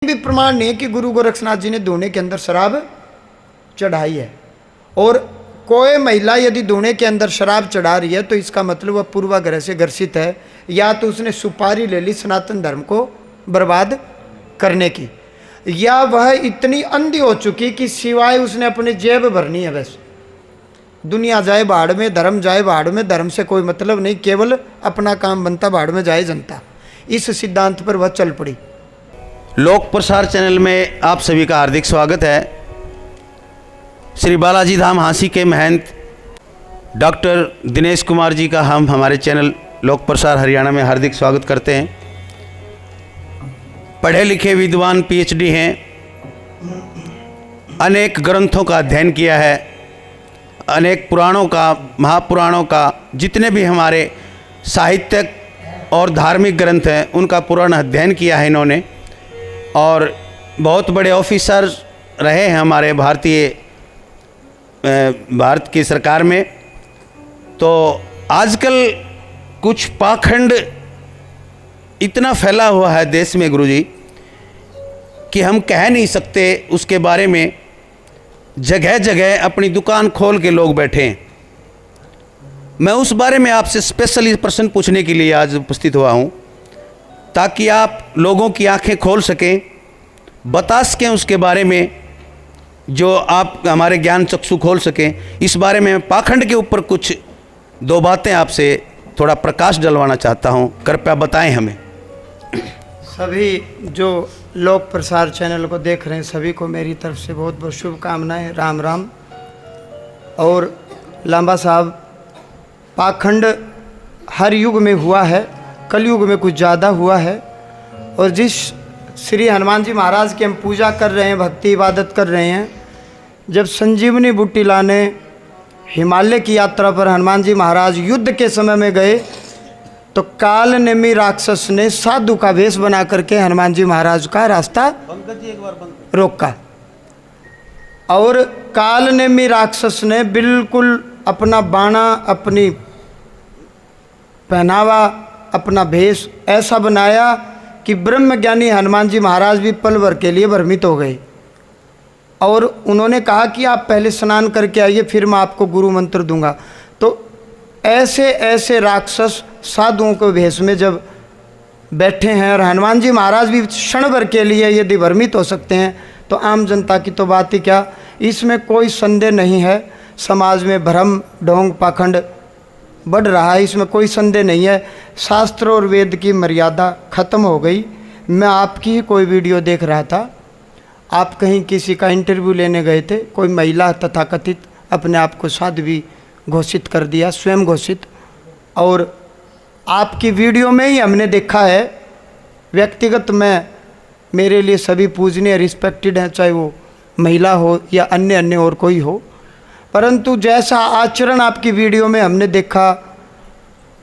भी प्रमाण नहीं है कि गुरु गोरक्षनाथ जी ने धूने के अंदर शराब चढ़ाई है। और कोई महिला यदि धूने के अंदर शराब चढ़ा रही है तो इसका मतलब वह पूर्वाग्रह से ग्रसित है, या तो उसने सुपारी ले ली सनातन धर्म को बर्बाद करने की, या वह इतनी अंधी हो चुकी कि सिवाय उसने अपनी जेब भरनी है बस। दुनिया जाए भाड़ में, धर्म जाए भाड़ में, धर्म से कोई मतलब नहीं, केवल अपना काम बनता, भाड़ में जाए जनता। इस सिद्धांत पर वह चल पड़ी। लोक प्रसार चैनल में आप सभी का हार्दिक स्वागत है। श्री बालाजी धाम हांसी के महंत डॉक्टर दिनेश कुमार जी का हम हमारे चैनल लोक प्रसार हरियाणा में हार्दिक स्वागत करते हैं। पढ़े लिखे विद्वान पीएचडी हैं, अनेक ग्रंथों का अध्ययन किया है, अनेक पुराणों का, महापुराणों का, जितने भी हमारे साहित्यिक और धार्मिक ग्रंथ हैं उनका पूर्ण अध्ययन किया है इन्होंने, और बहुत बड़े ऑफिसर रहे हैं हमारे भारत की सरकार में। तो आजकल कुछ पाखंड इतना फैला हुआ है देश में गुरुजी कि हम कह नहीं सकते उसके बारे में। जगह जगह अपनी दुकान खोल के लोग बैठे हैं। मैं उस बारे में आपसे स्पेशली प्रश्न पूछने के लिए आज उपस्थित हुआ हूँ, ताकि आप लोगों की आंखें खोल सकें, बता सकें उसके बारे में, जो आप हमारे ज्ञान चक्षु खोल सकें। इस बारे में पाखंड के ऊपर कुछ दो बातें आपसे थोड़ा प्रकाश डलवाना चाहता हूं, कृपया बताएं हमें। सभी जो लोक प्रसार चैनल को देख रहे हैं सभी को मेरी तरफ से बहुत बहुत शुभकामनाएं, राम राम। और लांबा साहब, पाखंड हर युग में हुआ है, कलयुग में कुछ ज़्यादा हुआ है। और जिस श्री हनुमान जी महाराज की हम पूजा कर रहे हैं, भक्ति इबादत कर रहे हैं, जब संजीवनी बूटी लाने हिमालय की यात्रा पर हनुमान जी महाराज युद्ध के समय में गए तो काल नेमी राक्षस ने साधु का वेश बना करके हनुमान जी महाराज का रास्ता रोका। और काल नेमी राक्षस ने बिल्कुल अपना बाणा, अपनी पहनावा, अपना भेष ऐसा बनाया कि ब्रह्मज्ञानी हनुमान जी महाराज भी पल भर के लिए भ्रमित हो गए। और उन्होंने कहा कि आप पहले स्नान करके आइए, फिर मैं आपको गुरु मंत्र दूंगा। तो ऐसे ऐसे राक्षस साधुओं के भेष में जब बैठे हैं, और हनुमान जी महाराज भी क्षण भर के लिए यदि भ्रमित हो सकते हैं तो आम जनता की तो बात ही क्या। इसमें कोई संदेह नहीं है, समाज में भ्रम, ढोंग, पाखंड बढ़ रहा है, इसमें कोई संदेह नहीं है। शास्त्र और वेद की मर्यादा खत्म हो गई। मैं आपकी ही कोई वीडियो देख रहा था, आप कहीं किसी का इंटरव्यू लेने गए थे, कोई महिला तथाकथित अपने आप को साध्वी घोषित कर दिया, स्वयं घोषित। और आपकी वीडियो में ही हमने देखा है, व्यक्तिगत मैं, मेरे लिए सभी पूजनीय, रिस्पेक्टेड हैं, चाहे वो महिला हो या अन्य और कोई हो, परंतु जैसा आचरण आपकी वीडियो में हमने देखा,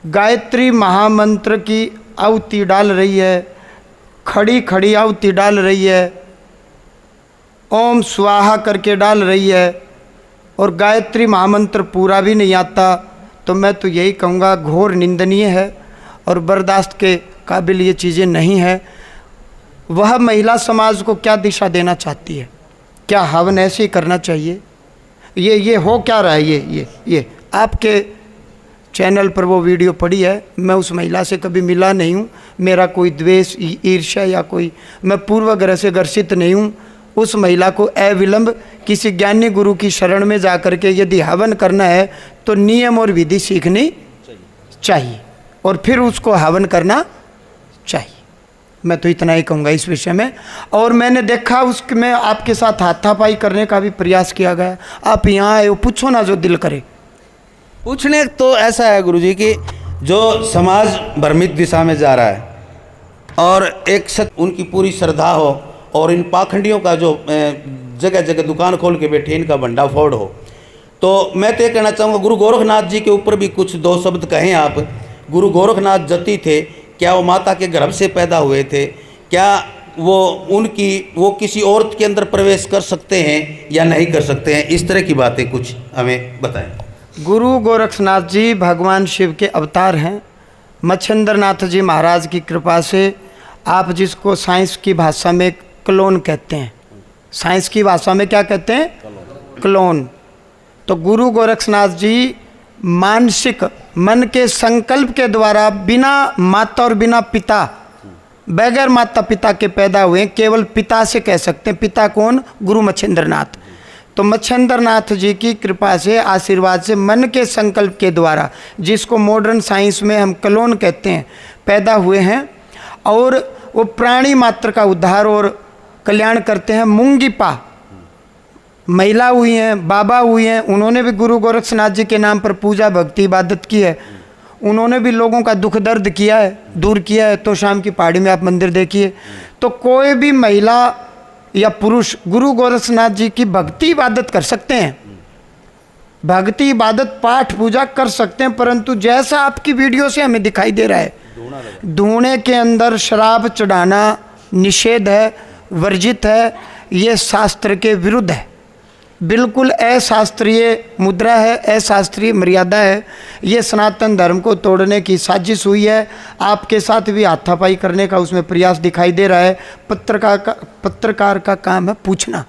गायत्री महामंत्र की आहुति डाल रही है, खड़ी खड़ी आहुति डाल रही है, ओम स्वाहा करके डाल रही है, और गायत्री महामंत्र पूरा भी नहीं आता, तो मैं तो यही कहूँगा घोर निंदनीय है और बर्दाश्त के काबिल ये चीज़ें नहीं है। वह महिला समाज को क्या दिशा देना चाहती है? क्या हवन ऐसे ही करना चाहिए? ये हो क्या रहा है? ये आपके चैनल पर वो वीडियो पड़ी है, मैं उस महिला से कभी मिला नहीं हूँ, मेरा कोई द्वेष, ईर्ष्या या कोई, मैं पूर्वाग्रह से ग्रसित नहीं हूँ। उस महिला को अविलंब किसी ज्ञानी गुरु की शरण में जा कर के यदि हवन करना है तो नियम और विधि सीखनी चाहिए और फिर उसको हवन करना चाहिए। मैं तो इतना ही कहूँगा इस विषय में। और मैंने देखा उसमें आपके साथ हाथापाई करने का भी प्रयास किया गया। आप यहाँ आए हो, पूछो ना जो दिल करे। पूछने तो ऐसा है गुरुजी कि जो समाज भ्रमित दिशा में जा रहा है और एक उनकी पूरी श्रद्धा हो, और इन पाखंडियों का जो जगह जगह दुकान खोल के बैठे इनका भंडाफोड़ हो, तो मैं तो ये कहना चाहूँगा गुरु गोरखनाथ जी के ऊपर भी कुछ दो शब्द कहें आप। गुरु गोरखनाथ जति थे, क्या वो माता के गर्भ से पैदा हुए थे? क्या वो किसी औरत के अंदर प्रवेश कर सकते हैं या नहीं कर सकते हैं? इस तरह की बातें कुछ हमें बताएं। गुरु गोरखनाथ जी भगवान शिव के अवतार हैं। मच्छिंद्रनाथ जी महाराज की कृपा से, आप जिसको साइंस की भाषा में क्लोन कहते हैं। साइंस की भाषा में क्या कहते हैं? क्लोन। तो गुरु गोरक्षनाथ जी मानसिक मन के संकल्प के द्वारा बिना माता और बिना पिता, बगैर माता पिता के पैदा हुए, केवल पिता से कह सकते हैं। पिता कौन? गुरु मच्छिंद्रनाथ। तो मच्छिंद्रनाथ जी की कृपा से, आशीर्वाद से, मन के संकल्प के द्वारा, जिसको मॉडर्न साइंस में हम क्लोन कहते हैं, पैदा हुए हैं और वो प्राणी मात्र का उद्धार और कल्याण करते हैं। मुंगीपा महिला हुई हैं, बाबा हुई हैं, उन्होंने भी गुरु गोरक्षनाथ जी के नाम पर पूजा भक्ति इबादत की है। उन्होंने भी लोगों का दुख दर्द किया है, दूर किया है। तो शाम की पहाड़ी में आप मंदिर देखिए, तो कोई भी महिला या पुरुष गुरु गोरक्षनाथ जी की भक्ति इबादत कर सकते हैं, भक्ति इबादत पाठ पूजा कर सकते हैं। परंतु जैसा आपकी वीडियो से हमें दिखाई दे रहा है, धूणे के अंदर शराब चढ़ाना निषेध है, वर्जित है। ये शास्त्र के विरुद्ध है, बिल्कुल अशास्त्रीय मुद्रा है, अशास्त्रीय मर्यादा है। ये सनातन धर्म को तोड़ने की साजिश हुई है। आपके साथ भी हाथापाई करने का उसमें प्रयास दिखाई दे रहा है। पत्रकार का काम है पूछना,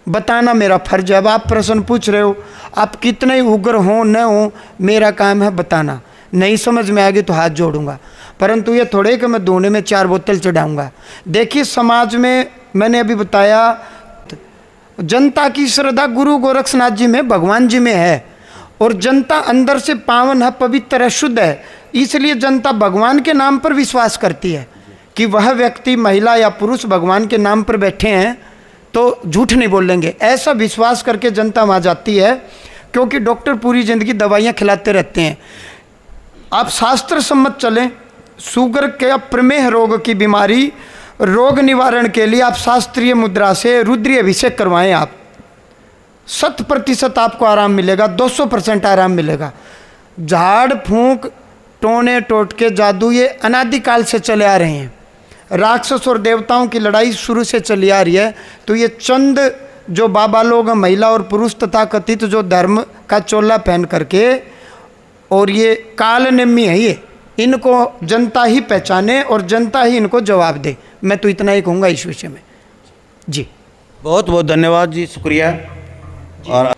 बताना मेरा फर्ज है। अब आप प्रश्न पूछ रहे हो, आप कितने उग्र हो न हो, मेरा काम है बताना। नहीं समझ में आएगी तो हाथ जोड़ूंगा, परंतु ये थोड़े कि मैं धोने में 4 बोतल चढ़ाऊंगा। देखिए समाज में मैंने अभी बताया, जनता की श्रद्धा गुरु गोरक्षनाथ जी में, भगवान जी में है, और जनता अंदर से पावन है, पवित्र है, शुद्ध है। इसलिए जनता भगवान के नाम पर विश्वास करती है कि वह व्यक्ति, महिला या पुरुष, भगवान के नाम पर बैठे हैं तो झूठ नहीं बोलेंगे। ऐसा विश्वास करके जनता वहाँ जाती है, क्योंकि डॉक्टर पूरी जिंदगी दवाइयाँ खिलाते रहते हैं। आप शास्त्र सम्मत चलें, शुगर के प्रमेह रोग की बीमारी, रोग निवारण के लिए आप शास्त्रीय मुद्रा से रुद्री अभिषेक करवाएं। आप 100% आपको आराम मिलेगा, 200% आराम मिलेगा। झाड़ फूंक, टोने टोटके, जादू, ये अनादिकाल से चले आ रहे हैं। राक्षस और देवताओं की लड़ाई शुरू से चली आ रही है। तो ये चंद जो बाबा लोग, महिला और पुरुष तथाकथित, जो धर्म का चोला पहन करके, और ये काल नेमी है, ये इनको जनता ही पहचाने और जनता ही इनको जवाब दे। मैं तो इतना ही कहूँगा इस विषय में जी। बहुत बहुत धन्यवाद जी, शुक्रिया। और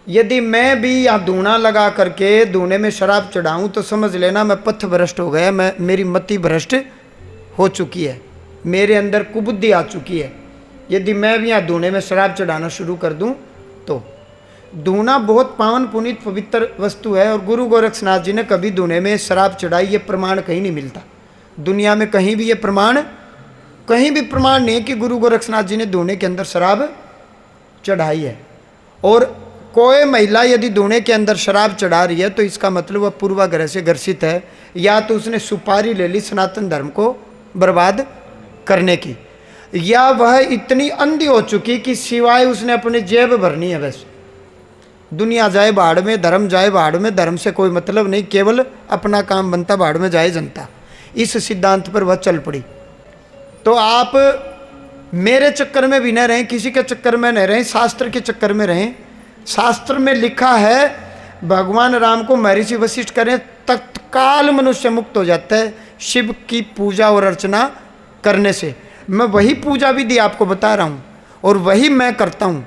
यदि मैं भी यहाँ धूना लगा करके धूने में शराब चढ़ाऊँ तो समझ लेना मैं पथ भ्रष्ट हो गया, मेरी मति भ्रष्ट हो चुकी है, मेरे अंदर कुबुद्धि आ चुकी है। यदि मैं भी यहाँ धूने में शराब चढ़ाना शुरू कर दूँ तो धूना बहुत पावन पुनीत पवित्र वस्तु है, और गुरु गोरक्षनाथ जी ने कभी धूने में शराब चढ़ाई, ये प्रमाण कहीं नहीं मिलता दुनिया में। कहीं भी ये प्रमाण, कहीं भी प्रमाण नहीं है कि गुरु गोरक्षनाथ जी ने धूने के अंदर शराब चढ़ाई है। और कोई महिला यदि धूने के अंदर शराब चढ़ा रही है तो इसका मतलब वह पूर्वाग्रह से ग्रसित है, या तो उसने सुपारी ले ली सनातन धर्म को बर्बाद करने की, या वह इतनी अंधी हो चुकी कि सिवाय उसने अपनी जेब भरनी है बस। दुनिया जाए भाड़ में, धर्म जाए भाड़ में, धर्म से कोई मतलब नहीं, केवल अपना काम बनता, भाड़ में जाए जनता। इस सिद्धांत पर वह चल पड़ी। तो आप मेरे चक्कर में भी न रहें, किसी के चक्कर में न रहें, शास्त्र के चक्कर में रहें। शास्त्र में लिखा है भगवान राम को महर्षि वशिष्ठ करें, तत्काल मनुष्य मुक्त हो जाता है शिव की पूजा और अर्चना करने से। मैं वही पूजा विधि आपको बता रहा हूँ और वही मैं करता हूँ।